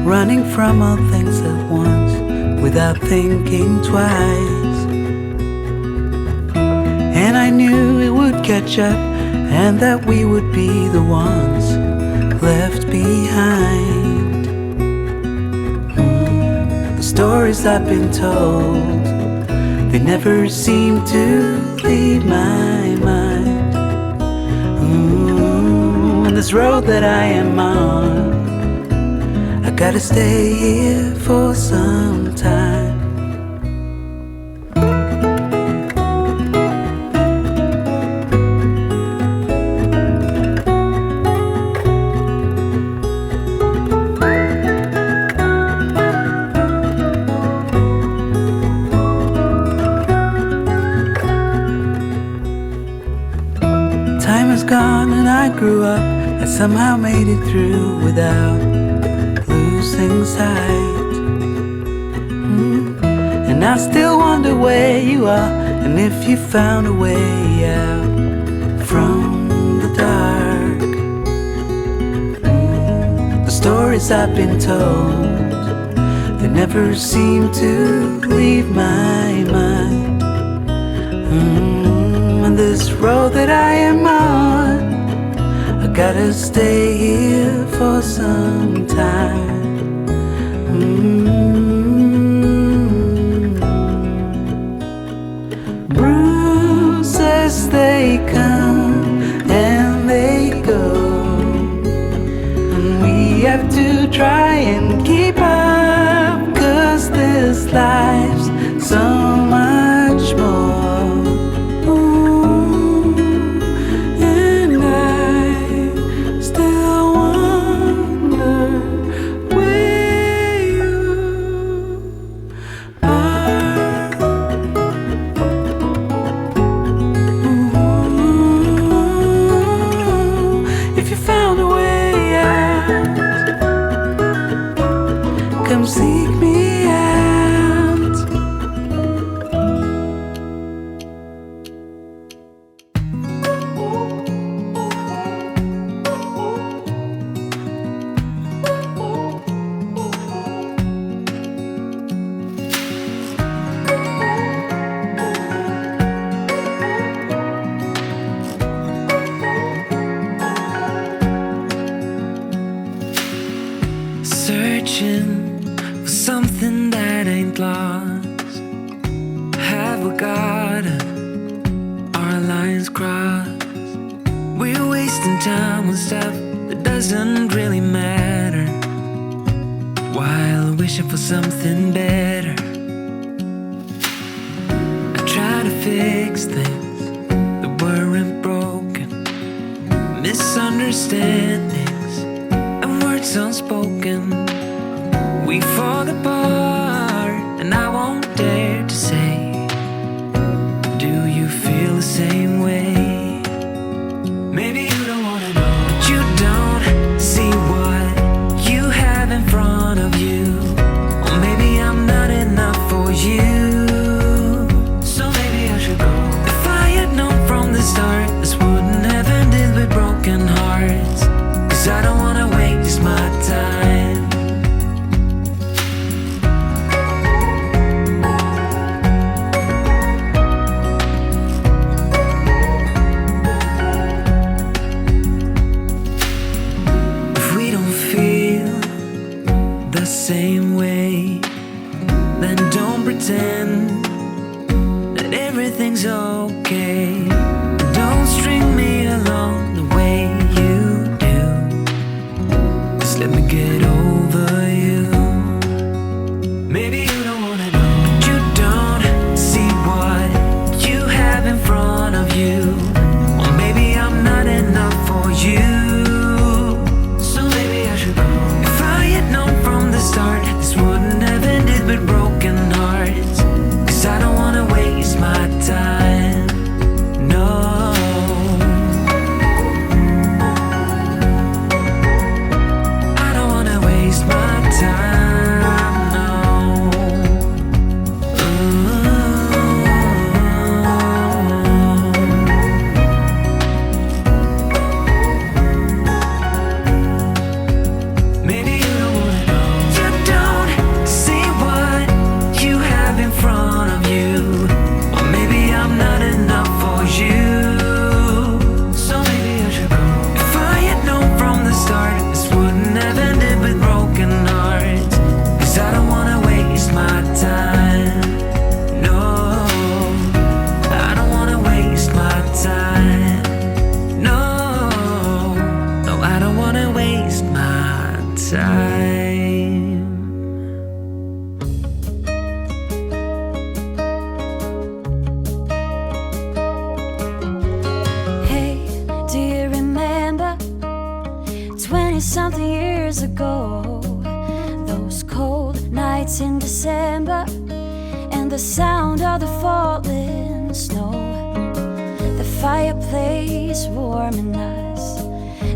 running from all things at once without thinking twice. And I knew it would catch up and that we would be the ones left behind. The stories I've been told, they never seem to leave my mind. And this road that I am on, I gotta stay here for some time. Time is gone and I grew up. I somehow made it through without losing sight. And I still wonder where you are, and if you found a way out from the dark. The stories I've been told, they never seem to leave my mind. And this road that I am on, I gotta stay here for some time. Bruises, they come and they go, and we have to try and keep up, 'cause this life's so much more. Come seek me out. Searching for something that ain't lost. Have we got our lines crossed? We're wasting time on stuff that doesn't really matter, while wishing for something better. I try to fix things that weren't broken, misunderstandings and words unspoken. We fall apart, and I won't dare to say, do you feel the same way? Maybe you don't wanna know, but you don't see what you have in front of you. Or maybe I'm not enough for you, so maybe I should go. If I had known from the start, this wouldn't have ended with broken hearts, 'cause I don't wanna waste my time. Same way, then don't pretend that everything's okay. Don't string me along the way you do. Just let me get over you. Maybe you don't wanna know, but you don't see what you have in front of you. Or maybe I'm not enough for you, so maybe I should go. If I had known from the start, this wouldn't have ended with broken hearts, 'cause I don't wanna waste my time. No, I don't wanna waste my time. No. time. Hey, do you remember 20-something years ago, those cold nights in December, and the sound of the falling snow, the fireplace warming us,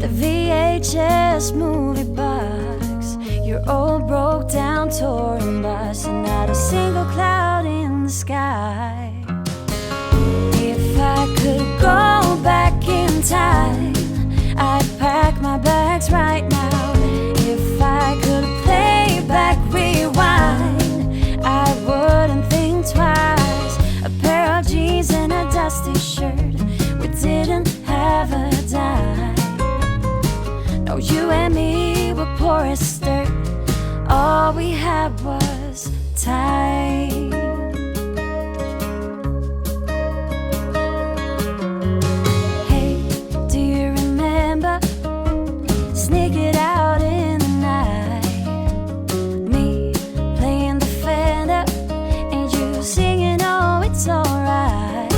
the VHS movie box, your old broke down touring bus, and not a single cloud in the sky. If I could go back in time, I'd pack my bags right now. If I could play back, rewind, I wouldn't think twice. A pair of jeans and a dusty shirt, we didn't have a dime. No, you and me were poor as dirt, all we had was time. Hey, do you remember sneaking out in the night, me playing the Fender and you singing, oh, it's alright,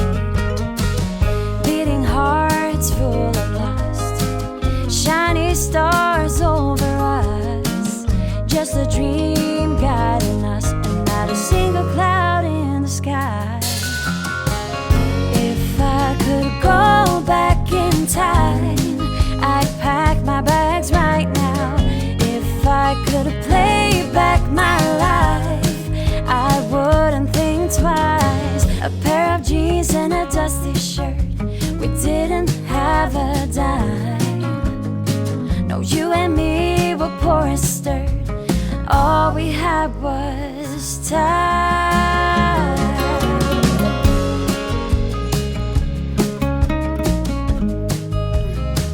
beating hearts full of lust, shiny stars over us, just a dream guiding us, and not a single cloud in the sky. If I could go back in time, I'd pack my bags right now. If I could play back my life, I wouldn't think twice. A pair of jeans and a dusty shirt, we didn't have a dime. No, you and me were poor as dirt, all we had was time.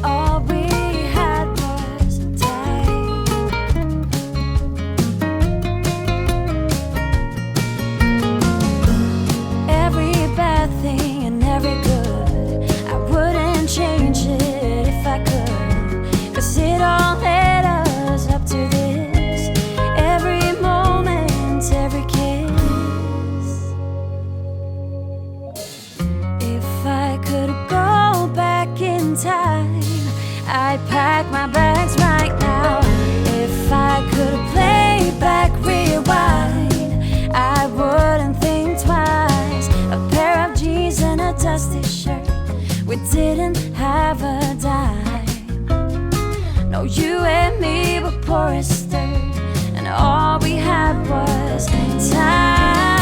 All we had was time. Every bad thing and every good, I wouldn't change it if I could, 'cause it all led us up to this. Every moment, every kiss. If I could go back in time, I'd pack my bags right now. If I could play back, rewind, I wouldn't think twice. A pair of jeans and a dusty shirt, we didn't have a dime. No, you and me were poor as dirt, and all we had was time.